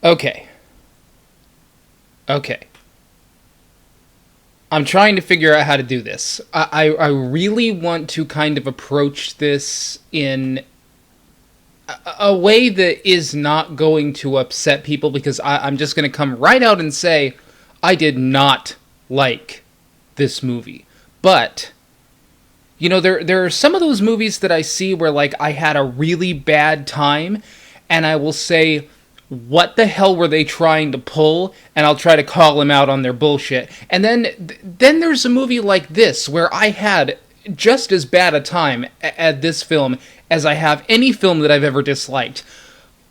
Okay. Okay. I'm trying to figure out how to do this. I really want to kind of approach this in a way that is not going to upset people, because I'm just going to come right out and say I did not like this movie. But, you know, there are some of those movies that I see where, like, I had a really bad time, and I will say, what the hell were they trying to pull? And I'll try to call them out on their bullshit. And then there's a movie like this, where I had just as bad a time at this film as I have any film that I've ever disliked.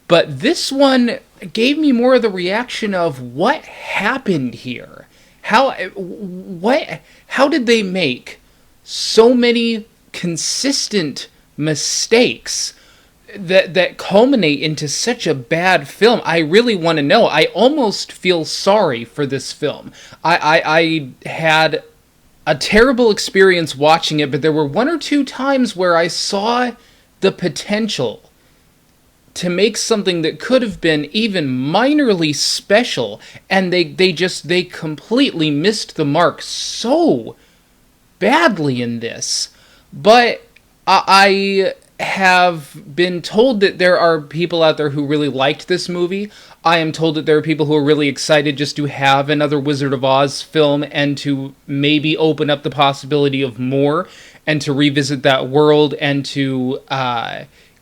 But this one gave me more of the reaction of what happened here. How did they make so many consistent mistakes that culminate into such a bad film? I really want to know. I almost feel sorry for this film. I had a terrible experience watching it, but there were one or two times where I saw the potential to make something that could have been even minorly special, and they completely missed the mark so badly in this. But I have been told that there are people out there who really liked this movie. I am told that there are people who are really excited just to have another Wizard of Oz film and to maybe open up the possibility of more and to revisit that world and to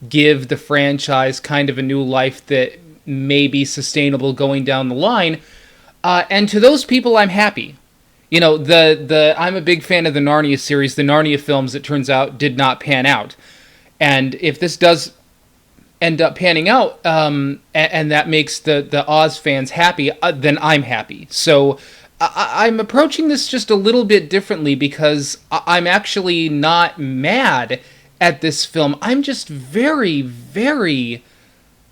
give the franchise kind of a new life that may be sustainable going down the line. And to those people, I'm happy. You know, I'm a big fan of the Narnia series. The Narnia films, it turns out, did not pan out. And if this does end up panning out, and that makes the Oz fans happy, then I'm happy. So I'm approaching this just a little bit differently, because I'm actually not mad at this film. I'm just very, very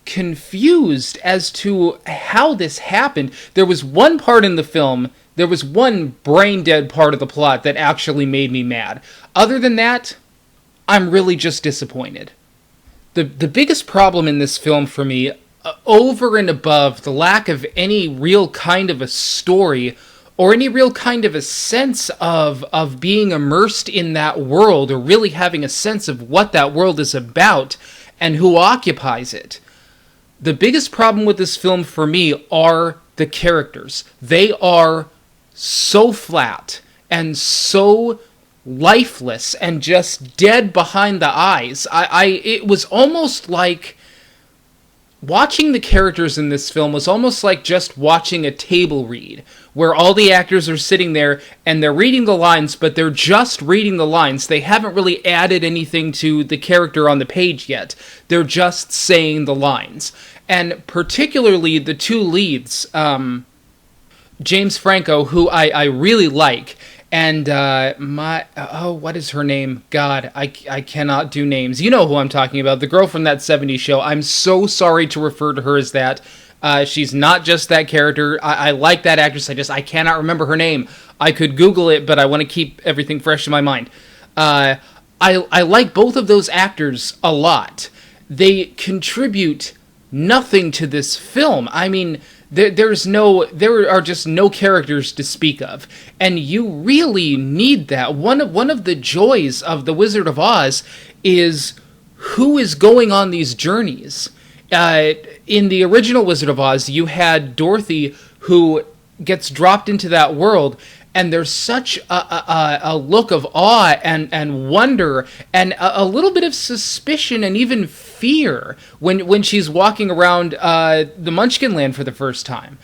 confused as to how this happened. There was one part in the film, there was one brain-dead part of the plot that actually made me mad. Other than that, I'm really just disappointed. The biggest problem in this film for me, over and above the lack of any real kind of a story or any real kind of a sense of being immersed in that world, or really having a sense of what that world is about and who occupies it. The biggest problem with this film for me are the characters. They are so flat and so lifeless and just dead behind the eyes. It was almost like watching the characters in this film was almost like just watching a table read, where all the actors are sitting there and they're reading the lines, but they're just reading the lines. They haven't really added anything to the character on the page yet. They're just saying the lines. And particularly the two leads, James Franco, who I really like, and what is her name? God, I cannot do names. You know who I'm talking about, the girl from that 70s show. I'm so sorry to refer to her as that. She's not just that character. I like that actress. I cannot remember her name. I could Google it, but I want to keep everything fresh in my mind. I like both of those actors a lot. They contribute nothing to this film. I mean, there are just no characters to speak of, and you really need that. One of the joys of The Wizard of Oz is who is going on these journeys. In the original Wizard of Oz, you had Dorothy, who gets dropped into that world, and there's such a look of awe and wonder and a little bit of suspicion and even fear when she's walking around the Munchkin Land for the first time.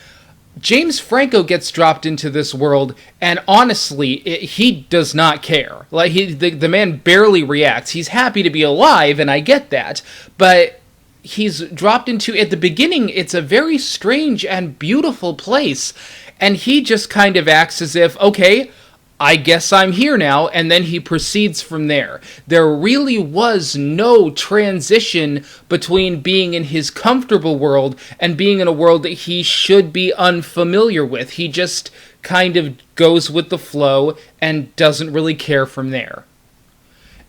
James Franco gets dropped into this world, and honestly, he does not care. Like the man barely reacts. He's happy to be alive, and I get that, but he's dropped into, at the beginning, it's a very strange and beautiful place, and he just kind of acts as if, okay, I guess I'm here now, and then he proceeds from there. There really was no transition between being in his comfortable world and being in a world that he should be unfamiliar with. He just kind of goes with the flow and doesn't really care from there.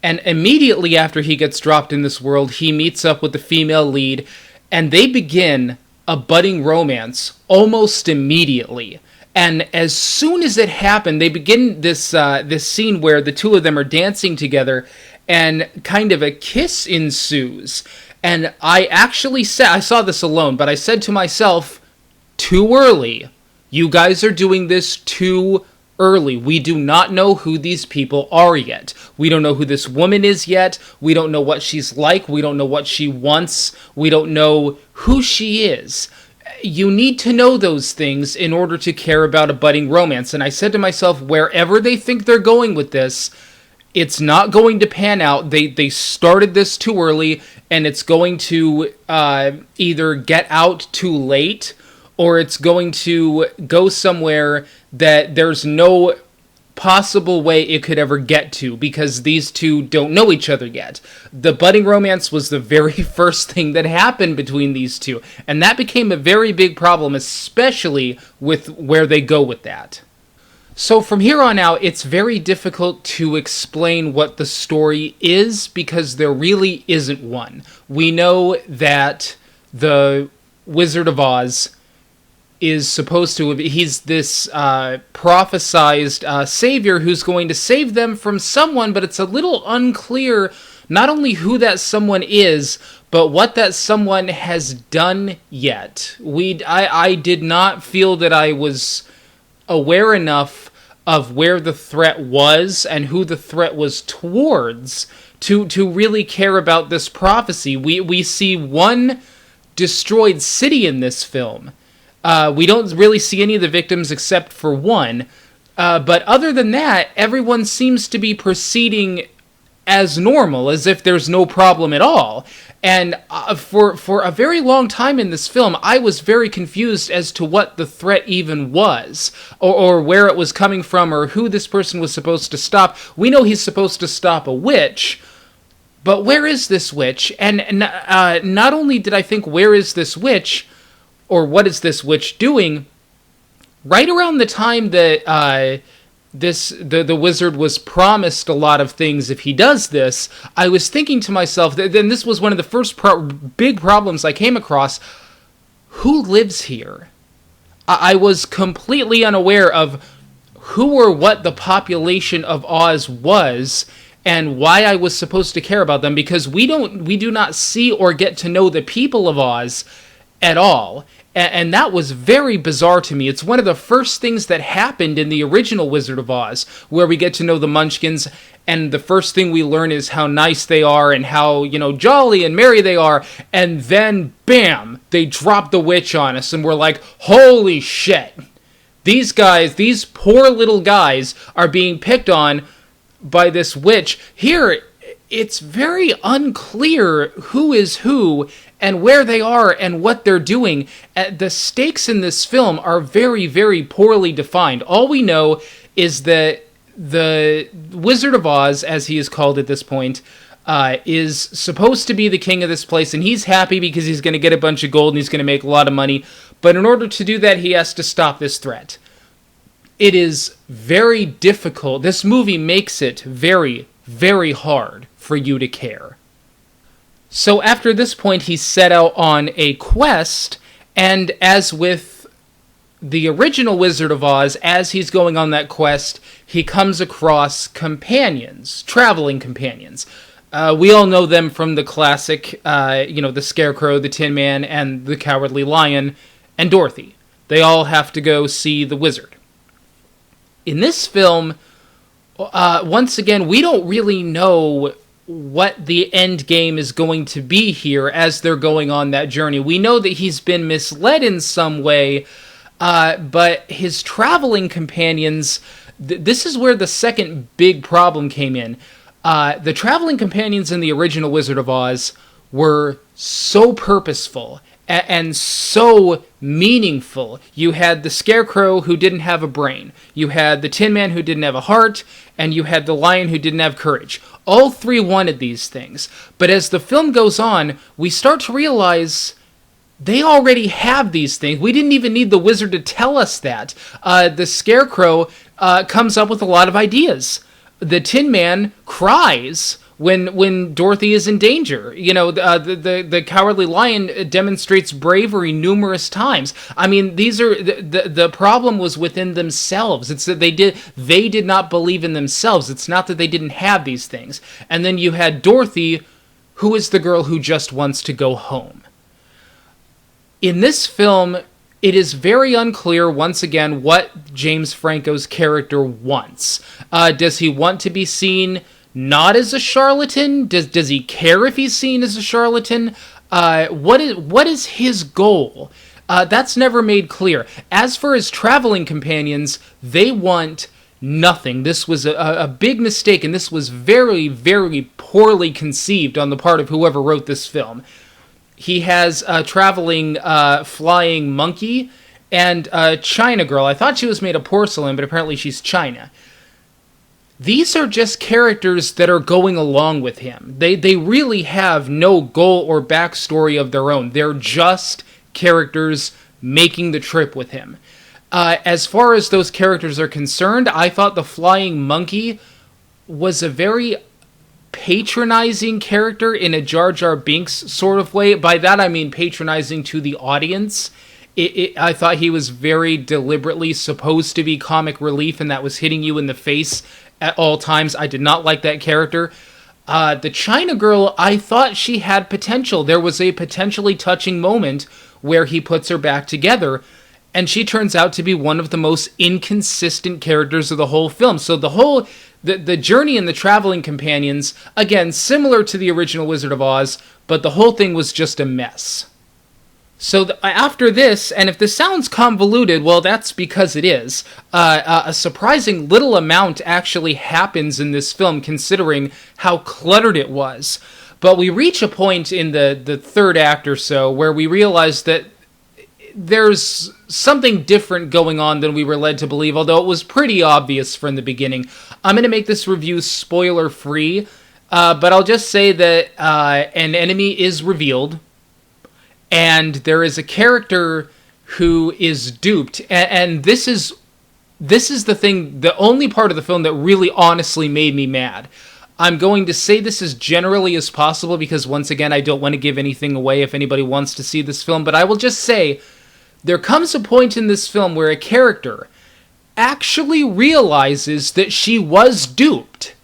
And immediately after he gets dropped in this world, he meets up with the female lead, and they begin a budding romance almost immediately. And as soon as it happened, they begin this scene where the two of them are dancing together, and kind of a kiss ensues. And I actually said, I saw this alone, but I said to myself, too early. You guys are doing this too early. We do not know who these people are yet. We don't know who this woman is yet. We don't know what she's like. We don't know what she wants. We don't know who she is. You need to know those things in order to care about a budding romance. And I said to myself, wherever they think they're going with this, it's not going to pan out. They started this too early, and it's going to either get out too late, or it's going to go somewhere that there's no possible way it could ever get to, because these two don't know each other yet. The budding romance was the very first thing that happened between these two, and that became a very big problem, especially with where they go with that. So from here on out, it's very difficult to explain what the story is, because there really isn't one. We know that the Wizard of Oz is supposed to, he's this prophesized savior who's going to save them from someone, but it's a little unclear not only who that someone is, but what that someone has done yet. I did not feel that I was aware enough of where the threat was and who the threat was towards to really care about this prophecy. We see one destroyed city in this film. We don't really see any of the victims except for one. But other than that, everyone seems to be proceeding as normal, as if there's no problem at all. And for a very long time in this film, I was very confused as to what the threat even was, or where it was coming from, or who this person was supposed to stop. We know he's supposed to stop a witch, but where is this witch? And not only did I think, where is this witch, or what is this witch doing, right around the time that the wizard was promised a lot of things if he does this, I was thinking to myself, then this was one of the first big problems I came across. Who lives here? I was completely unaware of who or what the population of Oz was, and why I was supposed to care about them, because we do not see or get to know the people of Oz at all. And that was very bizarre to me. It's one of the first things that happened in the original Wizard of Oz, where we get to know the Munchkins, and the first thing we learn is how nice they are and how, jolly and merry they are, and then, bam, they drop the witch on us, and we're like, holy shit. These guys, these poor little guys, are being picked on by this witch. Here, it's very unclear who is who, and where they are, and what they're doing. The stakes in this film are very, very poorly defined. All we know is that the Wizard of Oz, as he is called at this point, is supposed to be the king of this place, and he's happy because he's going to get a bunch of gold and he's going to make a lot of money. But in order to do that, he has to stop this threat. It is very difficult. This movie makes it very, very hard for you to care. So after this point, he set out on a quest, and as with the original Wizard of Oz, as he's going on that quest, he comes across companions, traveling companions. We all know them from the classic, the Scarecrow, the Tin Man, and the Cowardly Lion, and Dorothy. They all have to go see the wizard. In this film, once again, we don't really know what the end game is going to be here as they're going on that journey. We know that he's been misled in some way, but his traveling companions, this is where the second big problem came in. The traveling companions in the original Wizard of Oz were so purposeful and so meaningful. You had the Scarecrow who didn't have a brain. You had the Tin Man who didn't have a heart. And you had the Lion who didn't have courage. All three wanted these things. But as the film goes on, we start to realize they already have these things. We didn't even need the wizard to tell us that. The Scarecrow comes up with a lot of ideas. The Tin Man cries when Dorothy is in danger. The Cowardly Lion demonstrates bravery numerous times. I mean, these are the problem was within themselves. It's that they did not believe in themselves. It's not that they didn't have these things. And then you had Dorothy, who is the girl who just wants to go home. In this film, it is very unclear, once again, what James Franco's character wants. Does he want to be seen not as a charlatan? Does he care if he's seen as a charlatan? What is his goal? That's never made clear. As for his traveling companions, they want nothing. This was a big mistake, and this was very, very poorly conceived on the part of whoever wrote this film. He has a traveling flying monkey and a China girl. I thought she was made of porcelain, but apparently she's China. These are just characters that are going along with him. They really have no goal or backstory of their own. They're just characters making the trip with him. As far as those characters are concerned, I thought the flying monkey was a very patronizing character in a Jar Jar Binks sort of way. By that I mean patronizing to the audience. I thought he was very deliberately supposed to be comic relief, and that was hitting you in the face at all times. I did not like that character. The China girl, I thought she had potential. There was a potentially touching moment where he puts her back together, and she turns out to be one of the most inconsistent characters of the whole film. So the journey and the traveling companions, again, similar to the original Wizard of Oz, but the whole thing was just a mess. So after this, and if this sounds convoluted, well, that's because it is. A surprising little amount actually happens in this film, considering how cluttered it was. But we reach a point in the third act or so where we realize that there's something different going on than we were led to believe, although it was pretty obvious from the beginning. I'm going to make this review spoiler-free, but I'll just say that an enemy is revealed, and there is a character who is duped, and this is the thing, the only part of the film that really honestly made me mad. I'm going to say this as generally as possible because, once again, I don't want to give anything away if anybody wants to see this film, but I will just say there comes a point in this film where a character actually realizes that she was duped,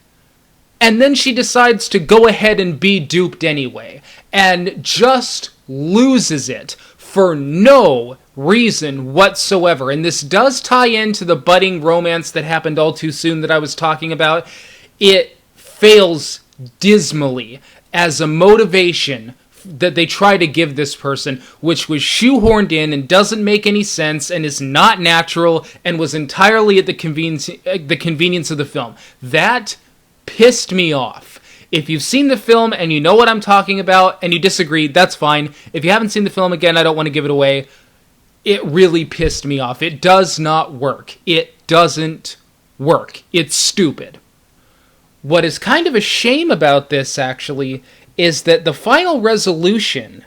and then she decides to go ahead and be duped anyway, and just loses it for no reason whatsoever. And this does tie into the budding romance that happened all too soon that I was talking about. It fails dismally as a motivation that they try to give this person, which was shoehorned in and doesn't make any sense and is not natural and was entirely at the convenience of the film. That pissed me off. If you've seen the film and you know what I'm talking about and you disagree, that's fine. If you haven't seen the film, again, I don't want to give it away. It really pissed me off. It does not work. It doesn't work. It's stupid. What is kind of a shame about this, actually, is that the final resolution,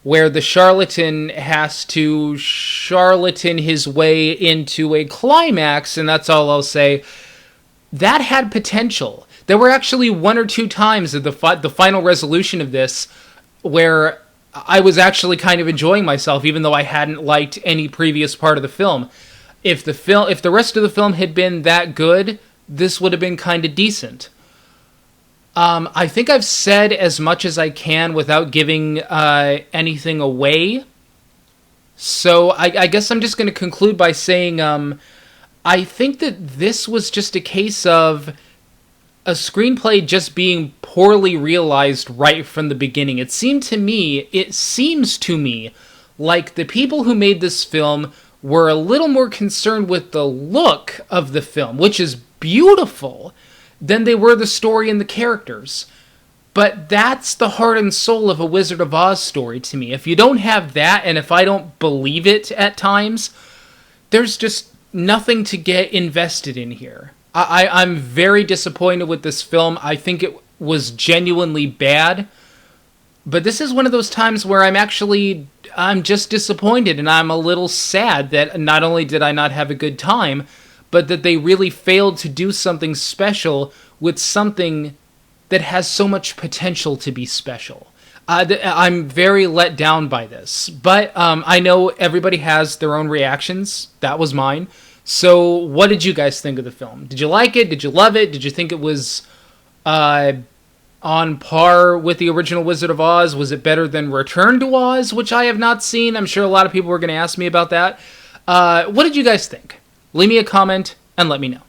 where the charlatan has to charlatan his way into a climax, and that's all I'll say, that had potential. There were actually one or two times at the final resolution of this where I was actually kind of enjoying myself, even though I hadn't liked any previous part of the film. If the rest of the film had been that good, this would have been kind of decent. I think I've said as much as I can without giving anything away. So I guess I'm just going to conclude by saying I think that this was just a case of a screenplay just being poorly realized right from the beginning. It seems to me like the people who made this film were a little more concerned with the look of the film, which is beautiful, than they were the story and the characters. But that's the heart and soul of a Wizard of Oz story to me. If you don't have that, and if I don't believe it at times, there's just nothing to get invested in here. I'm very disappointed with this film. I think it was genuinely bad. But this is one of those times where I'm just disappointed, and I'm a little sad that not only did I not have a good time, but that they really failed to do something special with something that has so much potential to be special. I'm very let down by this, but I know everybody has their own reactions. That was mine. So what did you guys think of the film? Did you like it? Did you love it? Did you think it was on par with the original Wizard of Oz? Was it better than Return to Oz, which I have not seen? I'm sure a lot of people were going to ask me about that. What did you guys think? Leave me a comment and let me know.